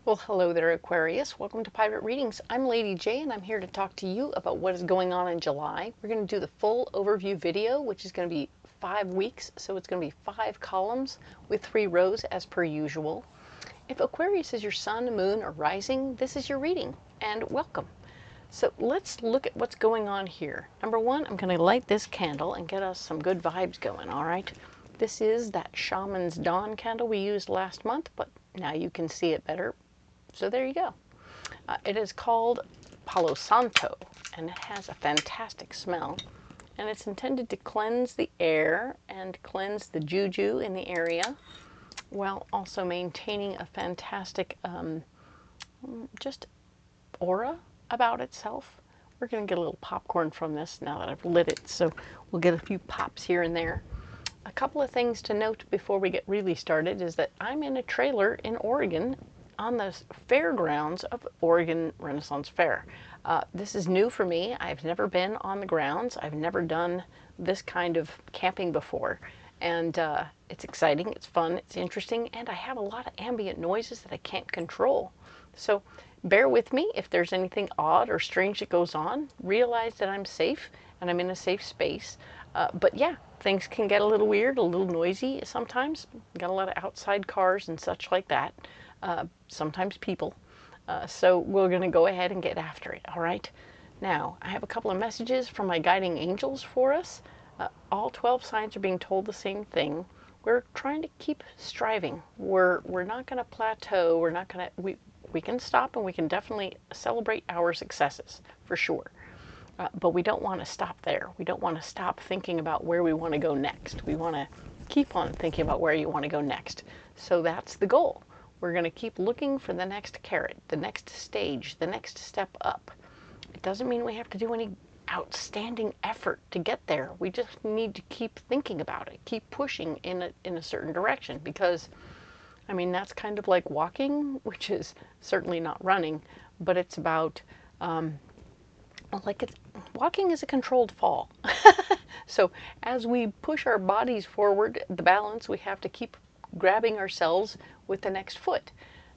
Well, hello there, Aquarius. Welcome to Private Readings. I'm Lady J, and I'm here to talk to you about what is going on in July. We're going to do the full overview video, which is going to be 5 weeks, so it's going to be 5 columns with 3 rows as per usual. If Aquarius is your sun, moon, or rising, this is your reading, and welcome. So let's look at what's going on here. Number one, I'm going to light this candle and get us some good vibes going, all right? This is that Shaman's Dawn candle we used last month, but now you can see it better. So there you go. It is called Palo Santo, and it has a fantastic smell. And it's intended to cleanse the air and cleanse the juju in the area, while also maintaining a fantastic just aura about itself. We're going to get a little popcorn from this now that I've lit it, so we'll get a few pops here and there. A couple of things to note before we get really started is that I'm in a trailer in Oregon on the fairgrounds of Oregon Renaissance Fair. This is new for me. I've never been on the grounds. I've never done this kind of camping before. And it's exciting, it's fun, it's interesting, and I have a lot of ambient noises that I can't control. So bear with me if there's anything odd or strange that goes on. Realize that I'm safe and I'm in a safe space. But yeah, things can get a little weird, a little noisy sometimes. Got a lot of outside cars and such like that. Sometimes people. So we're going to go ahead and get after it, all right? Now, I have a couple of messages from my guiding angels for us. All 12 signs are being told the same thing. We're trying to keep striving. We're not going to plateau. We're not going to, we can stop and we can definitely celebrate our successes, for sure. But we don't want to stop there. We don't want to stop thinking about where we want to go next. We want to keep on thinking about where you want to go next. So that's the goal. We're going to keep looking for the next carrot, the next stage, the next step up. It doesn't mean we have to do any outstanding effort to get there. We just need to keep thinking about it, keep pushing in a certain direction, because, I mean, that's kind of like walking, which is certainly not running, but it's about, walking is a controlled fall. So as we push our bodies forward, the balance, we have to keep grabbing ourselves with the next foot.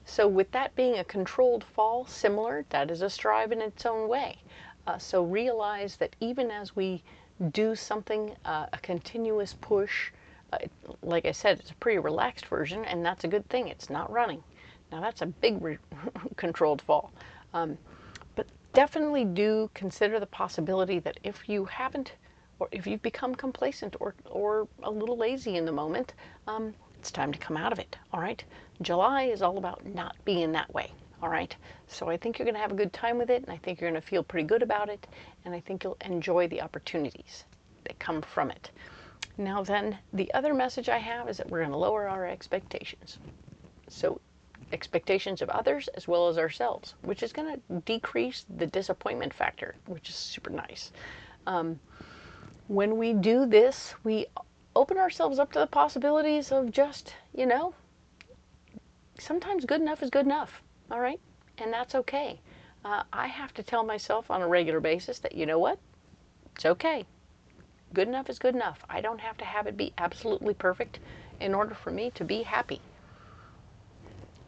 So with that being a controlled fall, similar, that is a strive in its own way. So realize that even as we do something, a continuous push, like I said, it's a pretty relaxed version, and that's a good thing. It's not running. Now that's a big controlled fall. But definitely do consider the possibility that if you haven't, or if you've become complacent or a little lazy in the moment, it's time to come out of it, all right? July is all about not being that way, all right? So I think you're going to have a good time with it, and I think you're going to feel pretty good about it, and I think you'll enjoy the opportunities that come from it. Now then, the other message I have is that we're going to lower our expectations. So expectations of others as well as ourselves, which is going to decrease the disappointment factor, which is super nice. When we do this, we open ourselves up to the possibilities of just, you know, sometimes good enough is good enough, all right? And that's okay. I have to tell myself on a regular basis that, you know what? It's okay. Good enough is good enough. I don't have to have it be absolutely perfect in order for me to be happy.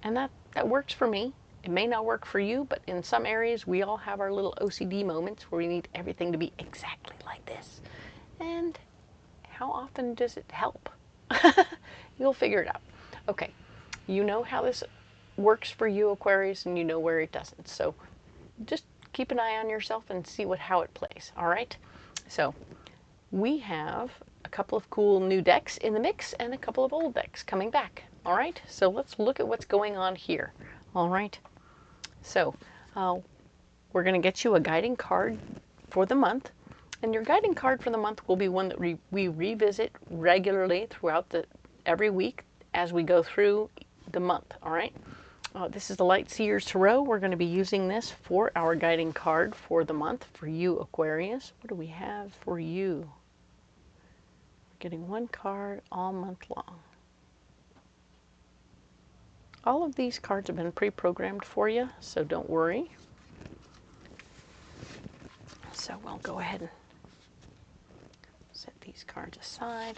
And that works for me. It may not work for you, but in some areas we all have our little OCD moments where we need everything to be exactly like this. And how often does it help? You'll figure it out. Okay, you know how this works for you, Aquarius, and you know where it doesn't. So just keep an eye on yourself and see how it plays, all right? So we have a couple of cool new decks in the mix and a couple of old decks coming back, all right? So let's look at what's going on here, all right? So we're going to get you a guiding card for the month. And your guiding card for the month will be one that we revisit regularly throughout every week as we go through the month, all right? This is the Light Seers Tarot. We're going to be using this for our guiding card for the month for you, Aquarius. What do we have for you? We're getting one card all month long. All of these cards have been pre-programmed for you, so don't worry. So we'll go ahead and set these cards aside.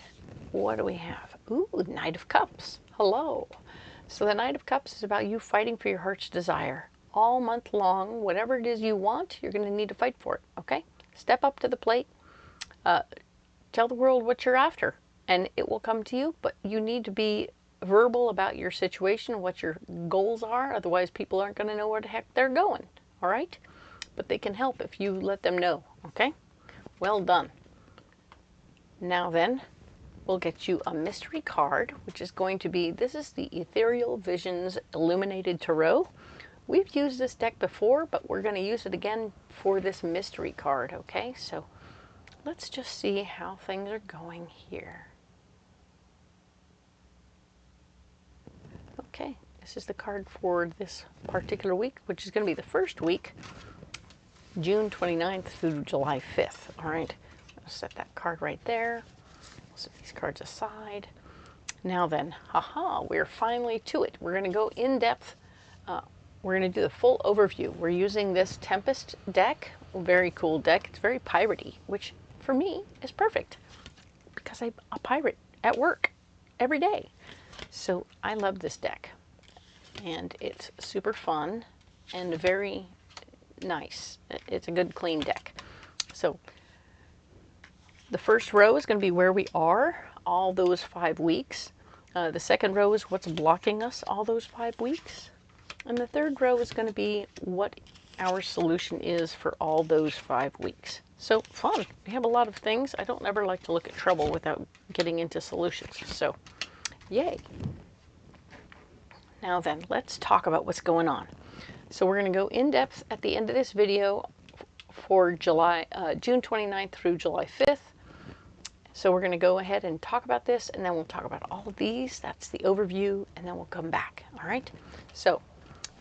What do we have? Ooh, Knight of Cups. Hello. So the Knight of Cups is about you fighting for your heart's desire. All month long, whatever it is you want, you're going to need to fight for it, okay? Step up to the plate. Tell the world what you're after, and it will come to you, but you need to be verbal about your situation, what your goals are, otherwise people aren't going to know where the heck they're going, all right? But they can help if you let them know, okay? Well done. Now then, we'll get you a mystery card, which is going to be, this is the Ethereal Visions Illuminated Tarot. We've used this deck before, but we're going to use it again for this mystery card, okay? So let's just see how things are going here. Okay, this is the card for this particular week, which is going to be the first week, June 29th through July 5th. All right, I'll set that card right there. We'll set these cards aside. Now then, haha, we're finally to it. We're going to go in depth. We're going to do the full overview. We're using this Tempest deck, a very cool deck. It's very piratey, which for me is perfect because I'm a pirate at work every day. So I love this deck, and it's super fun and very nice. It's a good, clean deck. So the first row is going to be where we are all those 5 weeks. The second row is what's blocking us all those 5 weeks. And the third row is going to be what our solution is for all those 5 weeks. So fun. We have a lot of things. I don't ever like to look at trouble without getting into solutions. So yay. Now then, let's talk about what's going on. So we're going to go in depth at the end of this video for June 29th through July 5th. So we're going to go ahead and talk about this, and then we'll talk about all of these. That's the overview, and then we'll come back. All right. So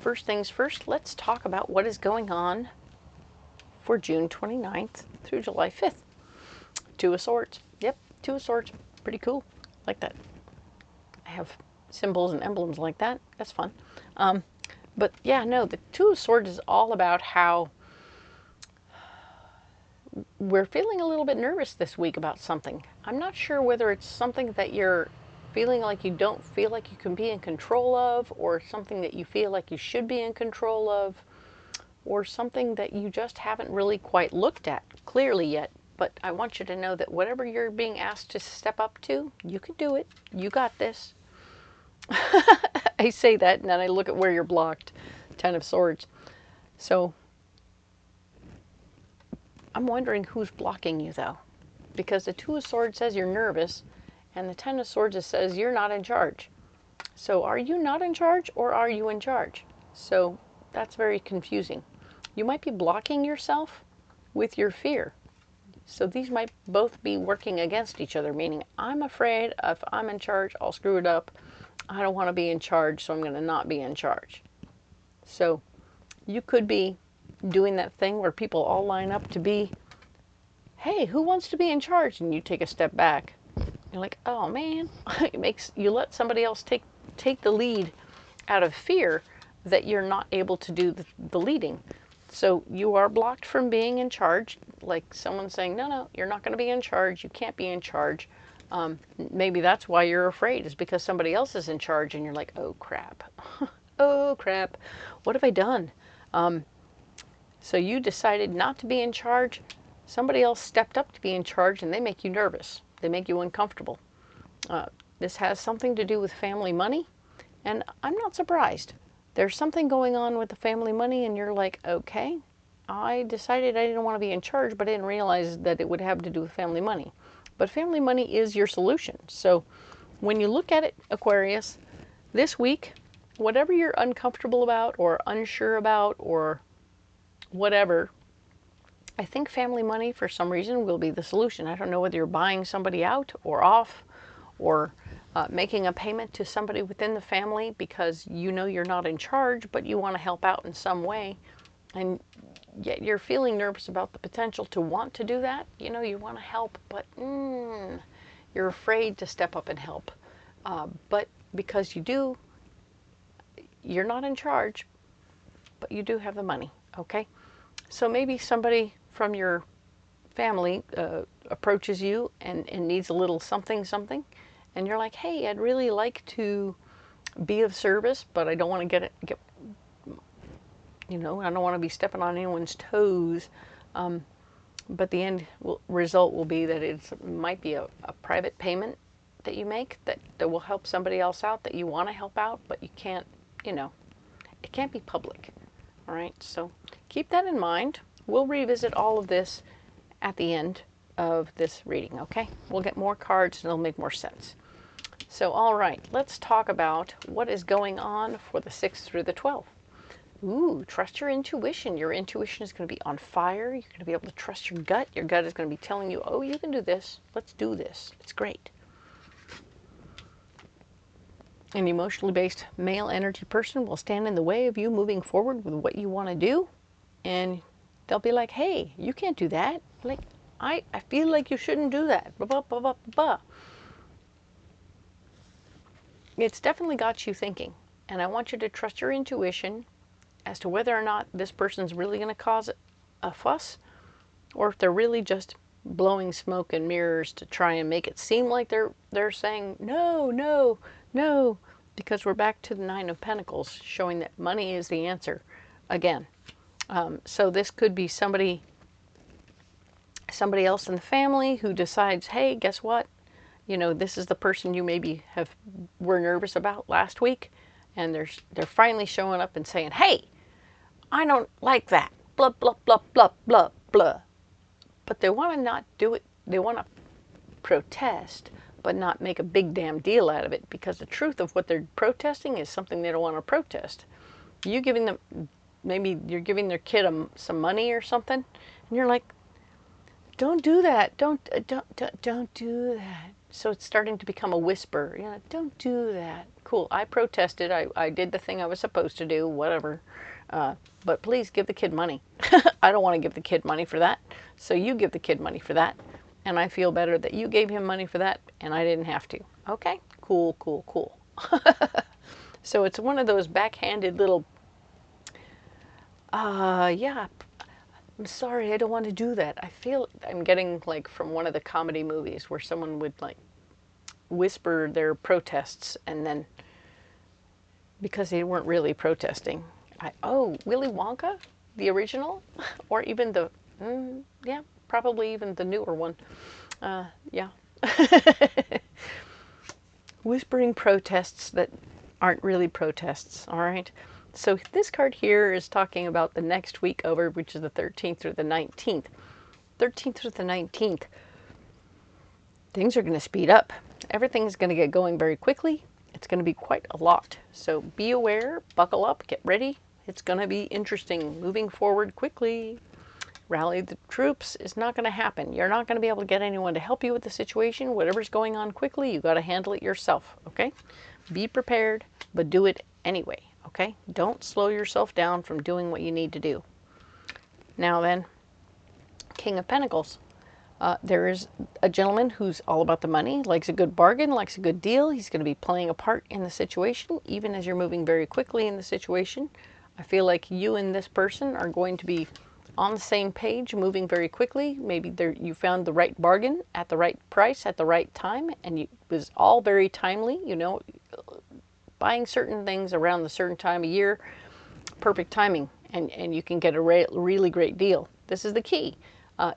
first things first, let's talk about what is going on for June 29th through July 5th. Two of Swords. Yep, Two of Swords. Pretty cool. Like that. I have symbols and emblems like that. That's fun. But yeah, no, the Two of Swords is all about how we're feeling a little bit nervous this week about something. I'm not sure whether it's something that you're feeling like you don't feel like you can be in control of, or something that you feel like you should be in control of, or something that you just haven't really quite looked at clearly yet. But I want you to know that whatever you're being asked to step up to, you can do it. You got this. I say that, and then I look at where you're blocked. Ten of Swords. So I'm wondering who's blocking you, though, because the Two of Swords says you're nervous, and the Ten of Swords says you're not in charge. So are you not in charge, or are you in charge? So that's very confusing. You might be blocking yourself with your fear. So these might both be working against each other, meaning I'm afraid if I'm in charge, I'll screw it up. I don't want to be in charge, so I'm going to not be in charge. So you could be doing that thing where people all line up to be, hey, who wants to be in charge? And you take a step back. You're like, oh man, you let somebody else take the lead out of fear that you're not able to do the leading. So you are blocked from being in charge, like someone saying, no, you're not going to be in charge. You can't be in charge. Maybe that's why you're afraid, is because somebody else is in charge, and you're like, oh crap. Oh crap. What have I done? So you decided not to be in charge. Somebody else stepped up to be in charge, and they make you nervous. They make you uncomfortable. This has something to do with family money, and I'm not surprised. There's something going on with the family money, and you're like, okay, I decided I didn't want to be in charge, but I didn't realize that it would have to do with family money. But family money is your solution. So when you look at it, Aquarius, this week, whatever you're uncomfortable about or unsure about or whatever, I think family money for some reason will be the solution. I don't know whether you're buying somebody out or off, or making a payment to somebody within the family because you know you're not in charge, but you want to help out in some way, and yet you're feeling nervous about the potential to want to do that. You know, you want to help, but you're afraid to step up and help. But because you do, you're not in charge, but you do have the money, okay? So maybe somebody from your family approaches you and needs a little something, and you're like, hey, I'd really like to be of service, but I don't want to get you know, I don't want to be stepping on anyone's toes. But the end result will be that it might be a private payment that you make that will help somebody else out that you want to help out, but you can't, you know, it can't be public. All right, so keep that in mind. We'll revisit all of this at the end of this reading, okay? We'll get more cards and it'll make more sense. So, all right, let's talk about what is going on for the 6th through the 12th. Ooh, trust your intuition. Your intuition is going to be on fire. You're going to be able to trust your gut. Your gut is going to be telling you, oh, you can do this. Let's do this. It's great. An emotionally based male energy person will stand in the way of you moving forward with what you want to do. And they'll be like, hey, you can't do that. Like, I feel like you shouldn't do that. Blah, blah, blah, blah, blah. It's definitely got you thinking. And I want you to trust your intuition as to whether or not this person's really going to cause a fuss, or if they're really just blowing smoke and mirrors to try and make it seem like they're saying no, no, no, because we're back to the 9 of Pentacles, showing that money is the answer again. So this could be somebody else in the family who decides, hey, guess what? You know, this is the person you maybe were nervous about last week, and they're finally showing up and saying, hey, I don't like that. Blah, blah, blah, blah, blah, blah. But they want to not do it. They want to protest, but not make a big damn deal out of it, because the truth of what they're protesting is something they don't want to protest. You giving them, maybe you're giving their kid some money or something, and you're like, don't do that. Don't do that. So it's starting to become a whisper. You know, don't do that. Cool. I protested. I did the thing I was supposed to do. Whatever. But please give the kid money. I don't want to give the kid money for that. So you give the kid money for that. And I feel better that you gave him money for that and I didn't have to. Okay? Cool, cool, cool. So it's one of those backhanded little, yeah, I'm sorry, I don't want to do that. I feel I'm getting like from one of the comedy movies where someone would like whisper their protests, and then because they weren't really protesting. Oh, Willy Wonka, the original, or even the, yeah, probably even the newer one. Yeah. Whispering protests that aren't really protests, all right? So this card here is talking about the next week over, which is the 13th through the 19th. 13th through the 19th, things are going to speed up. Everything's going to get going very quickly. It's going to be quite a lot. So be aware, buckle up, get ready. It's going to be interesting. Moving forward quickly. Rally the troops is not going to happen. You're not going to be able to get anyone to help you with the situation. Whatever's going on quickly, you got to handle it yourself, okay? Be prepared, but do it anyway, okay? Don't slow yourself down from doing what you need to do. Now then, King of Pentacles. There is a gentleman who's all about the money, likes a good bargain, likes a good deal. He's going to be playing a part in the situation, even as you're moving very quickly in the situation. I feel like you and this person are going to be on the same page, moving very quickly. Maybe you found the right bargain at the right price at the right time, and it was all very timely. You know, buying certain things around the certain time of year, perfect timing, and you can get a really great deal. This is the key.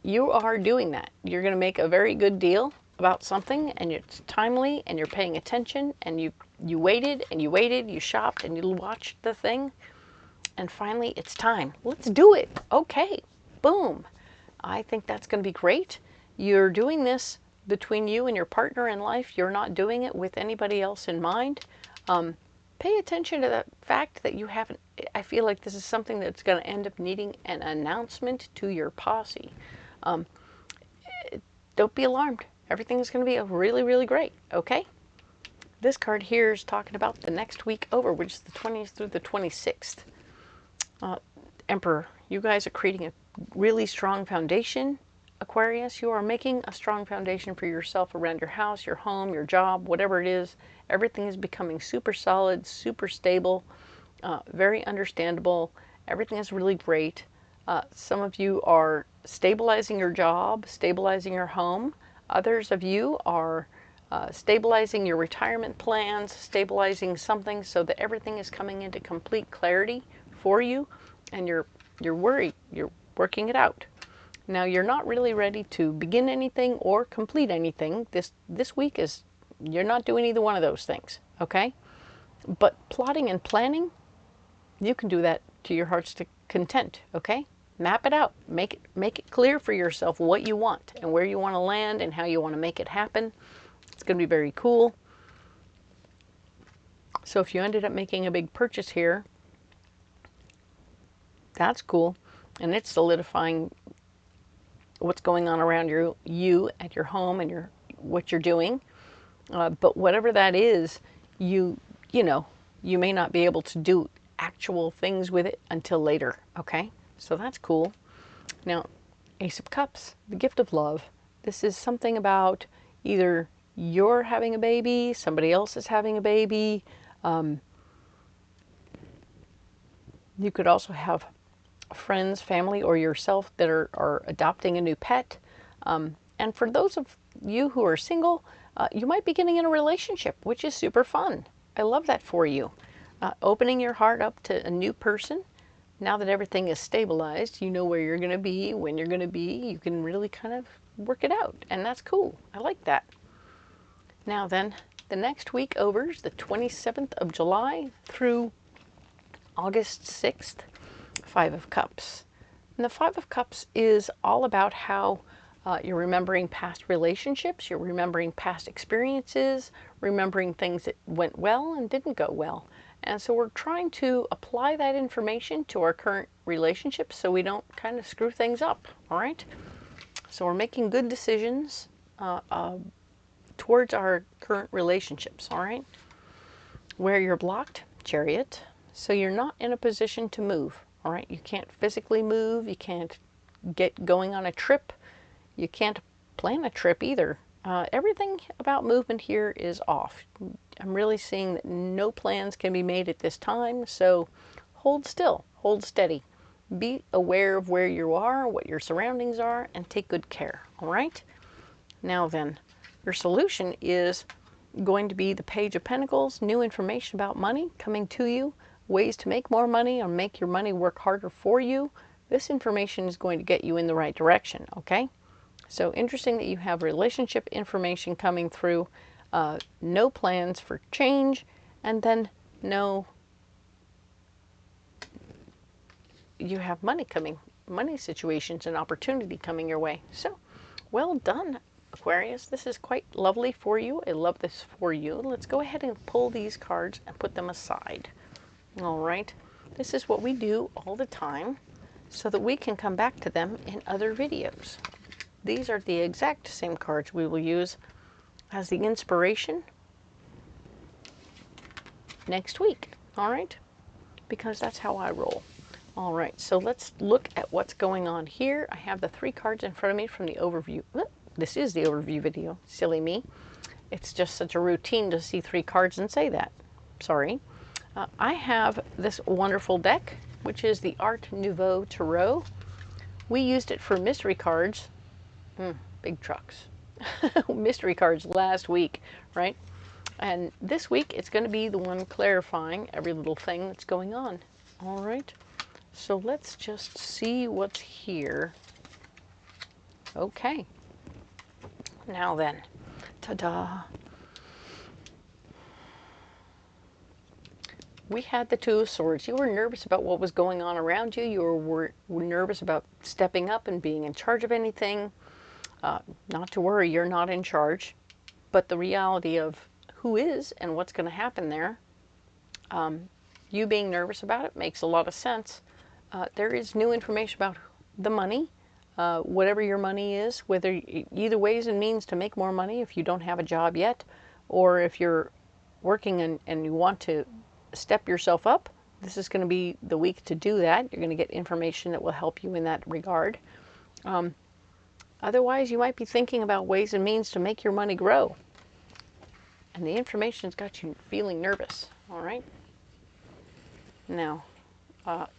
You are doing that. You're going to make a very good deal about something, and it's timely, and you're paying attention, and you waited, and you waited, you shopped, and you watched the thing, and finally it's time. Let's do it. Okay. Boom. I think that's going to be great. You're doing this between you and your partner in life. You're not doing it with anybody else in mind. Pay attention to the fact that you haven't, I feel like this is something that's going to end up needing an announcement to your posse. Don't be alarmed. Everything is going to be really, really great, okay? This card here is talking about the next week over, which is the 20th through the 26th. Emperor, you guys are creating a really strong foundation. Aquarius, you are making a strong foundation for yourself around your house, your home, your job, whatever it is. Everything is becoming super solid, super stable, very understandable. Everything is really great. Some of you are stabilizing your job, stabilizing your home. Others of you are stabilizing your retirement plans, stabilizing something so that everything is coming into complete clarity for you, and you're worried, you're working it out. Now, you're not really ready to begin anything or complete anything. This week is, you're not doing either one of those things, okay? But plotting and planning, you can do that to your heart's content, okay? Map it out. Make it clear for yourself what you want and where you want to land and how you want to make it happen. It's going to be very cool. So if you ended up making a big purchase here, that's cool. And it's solidifying what's going on around you at your home and what you're doing. But whatever that is, you know, you may not be able to do actual things with it until later, okay? So that's cool. Now, Ace of Cups, the gift of love. This is something about either you're having a baby, somebody else is having a baby. You could also have friends, family, or yourself that are adopting a new pet. And for those of you who are single, you might be getting in a relationship, which is super fun. I love that for you. Opening your heart up to a new person. Now that everything is stabilized, you know where you're going to be, when you're going to be. You can really kind of work it out, and that's cool. I like that. Now then, the next week overs, the 27th of July through August 6th, Five of Cups. And the Five of Cups is all about how you're remembering past relationships, you're remembering past experiences, remembering things that went well and didn't go well. And so we're trying to apply that information to our current relationships so we don't kind of screw things up, all right? So we're making good decisions towards our current relationships, all right? Where you're blocked, Chariot. So you're not in a position to move, all right? You can't physically move, you can't get going on a trip, you can't plan a trip either. Everything about movement here is off. I'm really seeing that no plans can be made at this time, so hold still, hold steady. Be aware of where you are, what your surroundings are, and take good care, all right? Now then, your solution is going to be the Page of Pentacles, new information about money coming to you, ways to make more money or make your money work harder for you. This information is going to get you in the right direction, okay? So interesting that you have relationship information coming through, no plans for change, and then you have money situations and opportunity coming your way. So, well done, Aquarius. This is quite lovely for you. I love this for you. Let's go ahead and pull these cards and put them aside. All right. This is what we do all the time so that we can come back to them in other videos. These are the exact same cards we will use as the inspiration next week, all right? Because that's how I roll. All right, so let's look at what's going on here. I have the 3 cards in front of me from the overview. This is the overview video, silly me. It's just such a routine to see 3 cards and say that. Sorry. I have this wonderful deck, which is the Art Nouveau Tarot. We used it for mystery cards. Big trucks. Mystery cards last week, right? And this week it's going to be the one clarifying every little thing that's going on. All right. So let's just see what's here. Okay. Now then, ta-da. We had the Two of Swords. You were nervous about what was going on around you. You were nervous about stepping up and being in charge of anything. Not to worry, you're not in charge. But the reality of who is and what's going to happen there, you being nervous about it makes a lot of sense. There is new information about the money, whatever your money is, whether either ways and means to make more money if you don't have a job yet, or if you're working and you want to step yourself up. This is going to be the week to do that. You're going to get information that will help you in that regard. Otherwise, you might be thinking about ways and means to make your money grow. And the information's got you feeling nervous, all right? Now,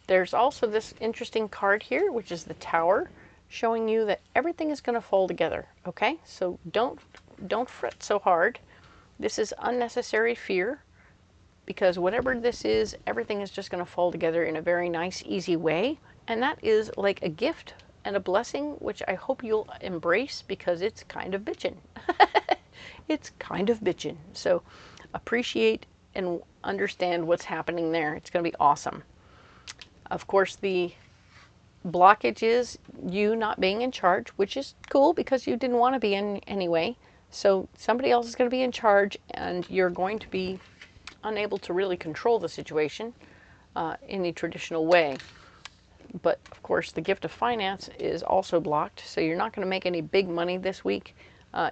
there's also this interesting card here, which is the Tower, showing you that everything is going to fall together, okay? So don't don't fret so hard. This is unnecessary fear, because whatever this is, everything is just going to fall together in a very nice, easy way. And that is like a gift and a blessing, which I hope you'll embrace, because it's kind of bitchin'. It's kind of bitchin'. So appreciate and understand what's happening there. It's going to be awesome. Of course, the blockage is you not being in charge, which is cool because you didn't want to be in anyway. So somebody else is going to be in charge, and you're going to be unable to really control the situation in the traditional way. But of course, the gift of finance is also blocked, so you're not going to make any big money this week.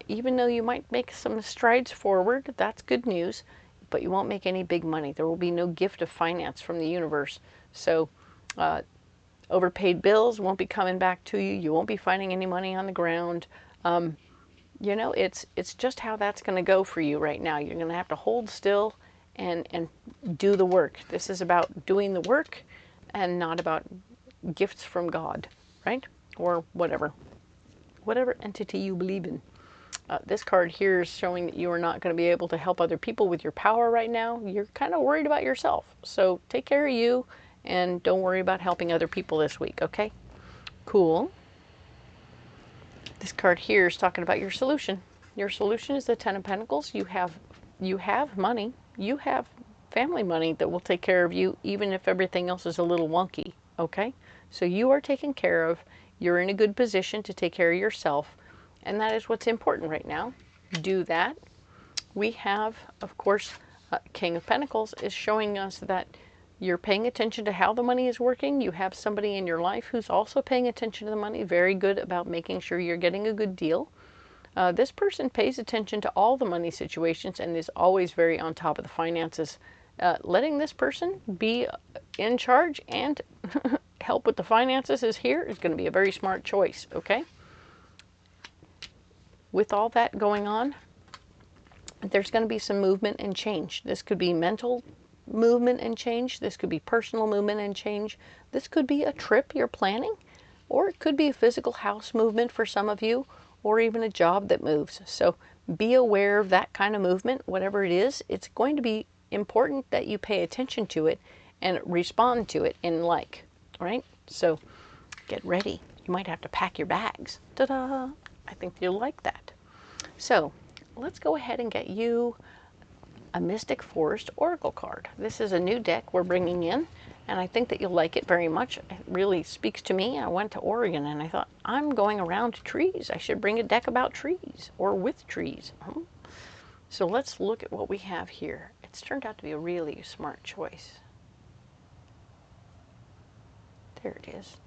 Even though you might make some strides forward, that's good news, but you won't make any big money. There will be no gift of finance from the universe. So overpaid bills won't be coming back to you. You won't be finding any money on the ground. You know, it's just how that's going to go for you right now. You're going to have to hold still and do the work. This is about doing the work and not about gifts from God, right? Or whatever entity you believe in. This card here is showing that you are not going to be able to help other people with your power right now. You're kind of worried about yourself. So take care of you and don't worry about helping other people this week, okay? Cool. This card here is talking about your solution. Your solution is the Ten of Pentacles. You have money. You have family money that will take care of you even if everything else is a little wonky, okay? So you are taken care of. You're in a good position to take care of yourself, and that is what's important right now. Do that. We have, of course, King of Pentacles is showing us that you're paying attention to how the money is working. You have somebody in your life who's also paying attention to the money, very good about making sure you're getting a good deal. This person pays attention to all the money situations and is always very on top of the finances. Letting this person be in charge and help with the finances is going to be a very smart choice, okay? With all that going on, there's going to be some movement and change. This could be mental movement and change. This could be personal movement and change. This could be a trip you're planning, or it could be a physical house movement for some of you, or even a job that moves. So be aware of that kind of movement, whatever it is. It's going to be important that you pay attention to it and respond to it in like, right? So get ready. You might have to pack your bags. Ta-da! I think you'll like that. So let's go ahead and get you a Mystic Forest Oracle card. This is a new deck we're bringing in, and I think that you'll like it very much. It really speaks to me. I went to Oregon and I thought, I'm going around trees. I should bring a deck about trees or with trees. So let's look at what we have here. It's turned out to be a really smart choice. There it is.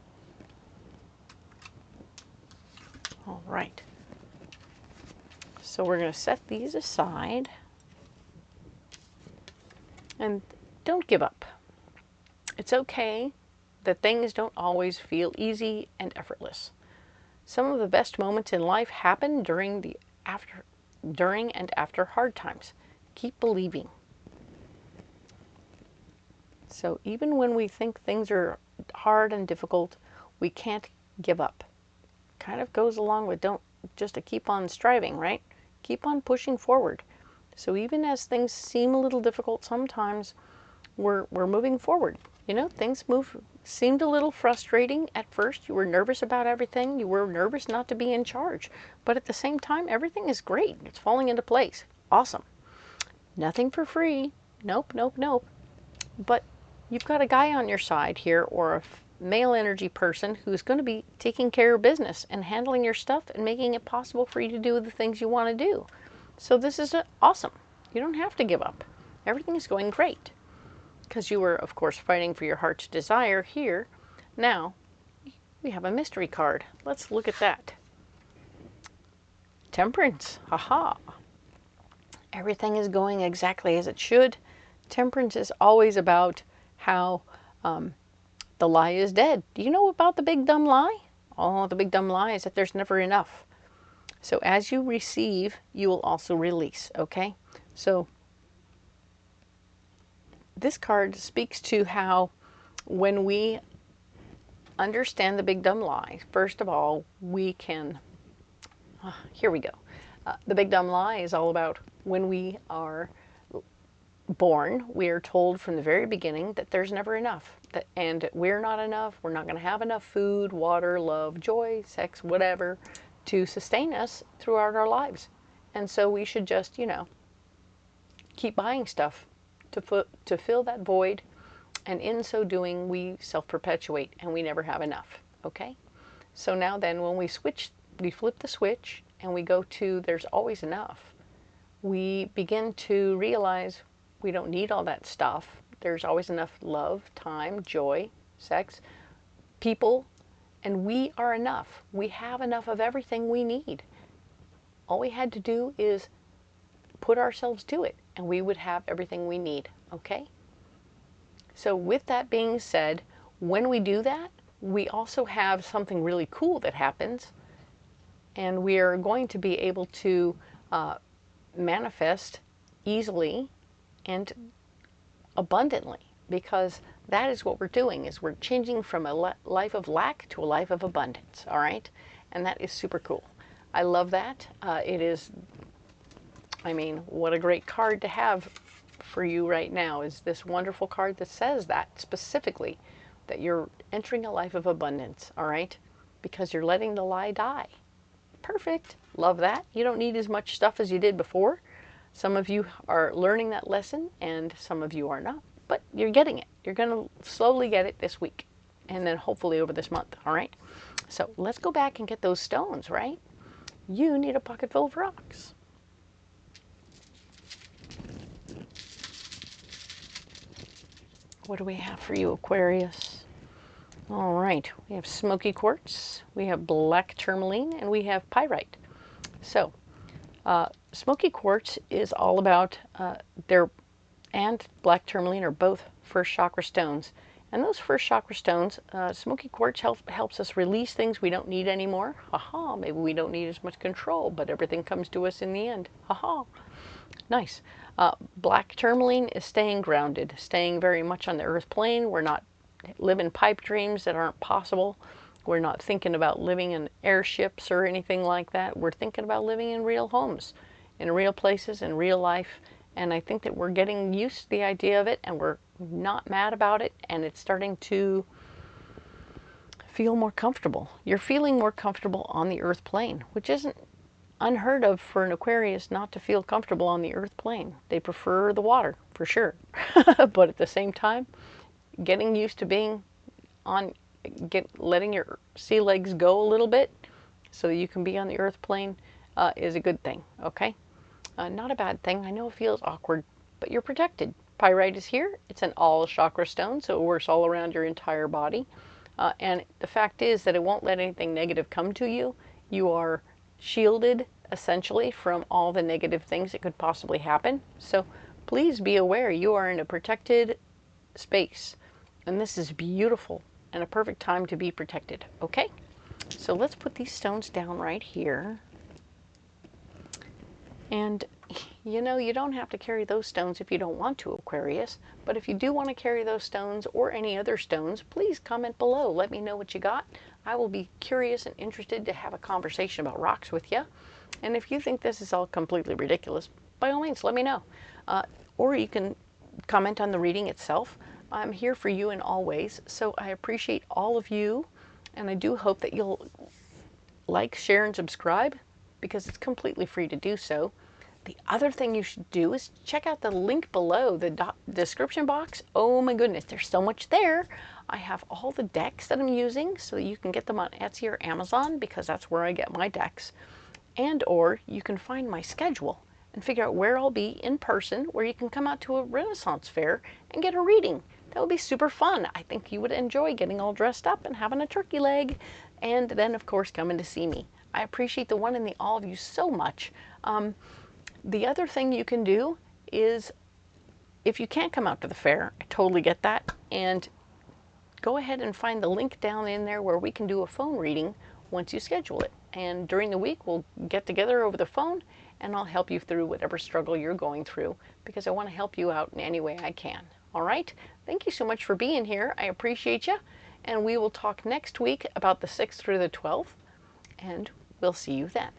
All right. So we're going to set these aside. And don't give up. It's okay that things don't always feel easy and effortless. Some of the best moments in life happen during and after hard times. Keep believing. So even when we think things are hard and difficult, we can't give up. Kind of goes along with just to keep on striving, right? Keep on pushing forward. So even as things seem a little difficult sometimes, we're moving forward. You know, things seemed a little frustrating at first. You were nervous about everything. You were nervous not to be in charge. But at the same time, everything is great. It's falling into place. Awesome. Nothing for free. Nope, nope, nope. But you've got a guy on your side here, or a male energy person who's going to be taking care of business and handling your stuff and making it possible for you to do the things you want to do. So this is awesome. You don't have to give up. Everything is going great. Because you were, of course, fighting for your heart's desire here. Now, we have a mystery card. Let's look at that. Temperance. Haha. Everything is going exactly as it should. Temperance is always about how the lie is dead. Do you know about the big dumb lie? Oh, the big dumb lie is that there's never enough. So as you receive, you will also release, okay? So this card speaks to how when we understand the big dumb lie, first of all, we can, here we go. The big dumb lie is all about when we are born, we are told from the very beginning that there's never enough, and we're not enough, we're not going to have enough food, water, love, joy, sex, whatever, to sustain us throughout our lives. And so we should just, you know, keep buying stuff to fill that void, and in so doing, we self-perpetuate, and we never have enough, okay? So now then, when we flip the switch, and we go to there's always enough, we begin to realize we don't need all that stuff. There's always enough love, time, joy, sex, people, and we are enough. We have enough of everything we need. All we had to do is put ourselves to it, and we would have everything we need, okay? So with that being said, when we do that, we also have something really cool that happens, and we are going to be able to manifest easily and abundantly, because that is what we're doing, is we're changing from a life of lack to a life of abundance, all right? And that is super cool. I love that. It is, I mean, what a great card to have for you right now, is this wonderful card that says that specifically, that you're entering a life of abundance, all right? Because you're letting the lie die. Perfect. Love that. You don't need as much stuff as you did before. Some of you are learning that lesson, and some of you are not, but you're getting it. You're going to slowly get it this week, and then hopefully over this month, all right? So let's go back and get those stones, right? You need a pocket full of rocks. What do we have for you, Aquarius? All right, we have smoky quartz, we have black tourmaline, and we have pyrite. So, smoky quartz is all about, and black tourmaline are both first chakra stones. And those first chakra stones, smoky quartz helps us release things we don't need anymore. Haha, maybe we don't need as much control, but everything comes to us in the end. Haha, nice. Black tourmaline is staying grounded, staying very much on the earth plane. We're not living pipe dreams that aren't possible. We're not thinking about living in airships or anything like that. We're thinking about living in real homes, in real places, in real life. And I think that we're getting used to the idea of it, and we're not mad about it, and it's starting to feel more comfortable. You're feeling more comfortable on the earth plane, which isn't unheard of for an Aquarius not to feel comfortable on the earth plane. They prefer the water, for sure. But at the same time, getting used to being on, letting your sea legs go a little bit so you can be on the earth plane is a good thing, okay? Not a bad thing. I know it feels awkward, but you're protected. Pyrite is here. It's an all chakra stone, so it works all around your entire body. And the fact is that it won't let anything negative come to you. You are shielded, essentially, from all the negative things that could possibly happen. So please be aware you are in a protected space. And this is beautiful and a perfect time to be protected, okay? So let's put these stones down right here. And, you know, you don't have to carry those stones if you don't want to, Aquarius. But if you do want to carry those stones or any other stones, please comment below. Let me know what you got. I will be curious and interested to have a conversation about rocks with you. And if you think this is all completely ridiculous, by all means, let me know. Or you can comment on the reading itself. I'm here for you in all ways. So I appreciate all of you. And I do hope that you'll like, share, and subscribe, because it's completely free to do so. The other thing you should do is check out the link below, the description box. Oh my goodness, there's so much there. I have all the decks that I'm using, so you can get them on Etsy or Amazon, because that's where I get my decks. And or you can find my schedule and figure out where I'll be in person, where you can come out to a Renaissance fair and get a reading. That would be super fun. I think you would enjoy getting all dressed up and having a turkey leg, and then of course coming to see me. I appreciate the one and the all of you so much. The other thing you can do is, if you can't come out to the fair, I totally get that, and go ahead and find the link down in there where we can do a phone reading once you schedule it. And during the week, we'll get together over the phone, and I'll help you through whatever struggle you're going through, because I want to help you out in any way I can. All right? Thank you so much for being here. I appreciate you, and we will talk next week about the 6th through the 12th, and we'll see you then.